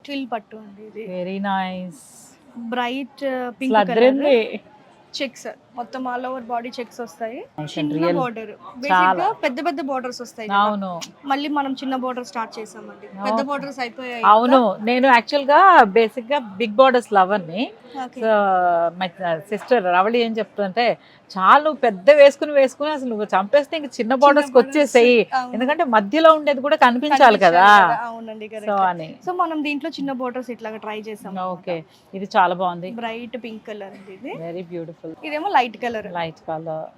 Twill పట్టు అండి ఇది. Very nice. Bright pink colour అద్దరింది. చెక్స్ మొత్తం ఆల్ ఓవర్ బాడీ చెక్స్ వస్తాయి. Nice and చిన్న real. బోర్డర్, బేసిక్ గా పెద్ద పెద్ద బోర్డర్స్ వస్తాయి కదా. అవును మళ్ళీ మనం చిన్న బోర్డర్ స్టార్ట్ చేసామండి. పెద్ద బోర్డర్స్ అయిపోయాయి. అవును, నేను యాక్చువల్ గా బేసిక్ గా బిగ్ బోర్డర్స్ లవర్ ని. Okay. So my sister Ravali ఏం చెప్తుందంటే, చాలు పెద్ద వేసుకుని అసలు నువ్వు చంపేస్తే ఇంక చిన్న బోర్డర్స్ వచ్చేసేయి, అవును. ఎందుకంటే మధ్యలో ఉండేది కూడా కనిపించాలి కదా. అవునండి సో కరెక్ట్. అని సో మనం దీంట్లో చిన్న బోర్డర్స్ ఇట్లాగా ట్రై చేసాం. ఓకే, ఇది చాలా బాగుంది. బ్రైట్ పింక్ కలర్ అండి ఇది. Very beautiful. ఇదేమో లైట్ కలర్, లైట్ కలర్.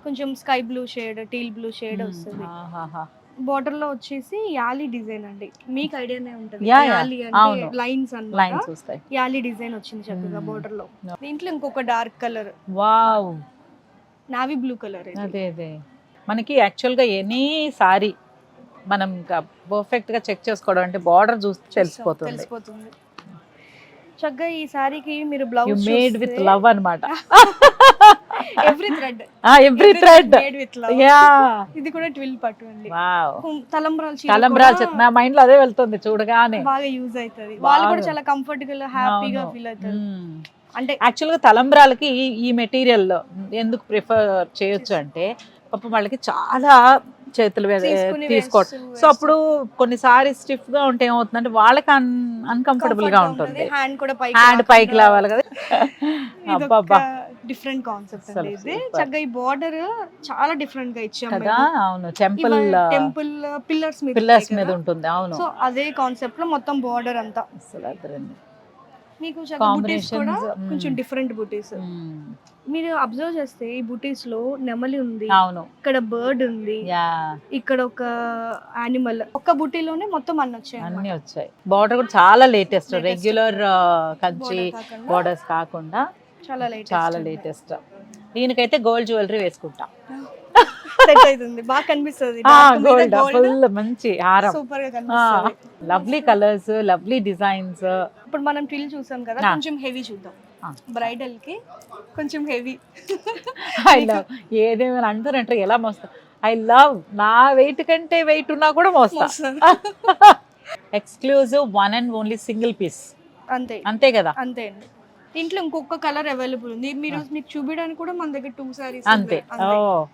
కొంచెం sky blue shade, teal blue shade వస్తుంది. బోర్డర్ లో వచ్చేసి యాలీ డిజైన్ అండి. మీకు ఐడియానే ఉంటుంది. Yeah, yeah. యాలీ అవును. అంటే లైన్స్ అన్నమాట. లైన్స్ వస్తాయి. యాలీ డిజైన్ వచ్చింది చక్కగా బోర్డర్ లో. దీంట్లో ఇంకొక dark colour, wow, navy blue colour. అదే అదే. మనకి యాక్చువల్ గా ఎనీ సారీ మనం పర్ఫెక్ట్ గా చెక్ చేసుకోవడం అంటే బార్డర్ చూస్తే తెలిసిపోతుంది. చక్కగా ఈ సారీకి మీరు you blouse made with love అన్నమాట. Every thread made with love. Yeah, ఇది కూడా ట్విల్ పట్టు అండి. వావ్. తలంబ్రాలు చీర తలంబ్రాలు చెత్త నా మైండ్ లో అదే వెళ్తుంది చూడగానే. బాగా యూజ్ అవుతుంది. వాళ్ళు కూడా చాలా కంఫర్టబుల్ హ్యాపీగా ఫీల్ అవుతారు. అంటే యాక్చువల్ గా తలంబ్రాలకి ఈ మెటీరియల్ ఎందుకు ప్రిఫర్ చేయొచ్చు అంటే, పాపం వాళ్ళకి చాలా చేతులు తీసుకోవడం. సో అప్పుడు కొన్నిసారి స్టిఫ్ గా ఉంటే ఏమవుతుందంటే వాళ్ళకి అన్కంఫర్టబుల్ గా ఉంటుంది. హ్యాండ్ కూడా హ్యాండ్ పైకి లేవాలి కదా. అబ్బబ్బా, డిఫరెంట్ కాన్సెప్ట్ అండి ఇది. చక్కగా ఈ బార్డర్ చాలా డిఫరెంట్ గా ఇచ్చాం కదా. అవును, టెంపుల్ పిల్లర్స్ మీద ఉంటుంది. అవును, సో అదే కాన్సెప్ట్ లో మొత్తం బార్డర్ అంతా. అసలు అద్దరింది. మీకు బుటీస్ కూడా కొంచెం డిఫరెంట్ బుటీస్. మీరు అబ్జర్వ్ చేస్తే ఈ బుటీస్ లో నెమలి ఉంది, అవును, ఇక్కడ బర్డ్ ఉంది, ఇక్కడ ఒక యానిమల్. ఒక్క బుటీలోనే మొత్తం అన్ని వచ్చాయి. అన్ని వచ్చాయి. బార్డర్ కూడా చాలా లేటెస్ట్, రెగ్యులర్ కంచి బార్డర్స్ కాకుండా చాలా లేటెస్ట్. దీనికైతే గోల్డ్ జ్యువెలరీ వేసుకుంటా, సెట్ అవుతుంది, బాగా కనిపిస్తుంది. గోల్డ్ ఫుల్ మంచి హారం, సూపర్ గా కనిపిస్తుంది. Lovely colours, lovely designs. ఇప్పుడు మనం ట్విల్ చూసాం కదా, కొంచెం హెవీ చూద్దాం. బ్రైడల్ కి కొంచెం హెవీ. ఐ లవ్, ఏదేమైనా అంటారంటే ఎలా మోస్తా. ఐ లవ్, నా వెయిట్ కంటే వెయిట్ ఉన్నా కూడా మోస్తా. Exclusive, one and only single piece. అంతే అంతే కదా. అంతే అండి. దీంట్లో ఇంకొక కలర్ అవైలబుల్ ఉంది. మీరు మీకు చూపించడానికి కూడా మన దగ్గర 2 సారీస్ అంతే. ఓ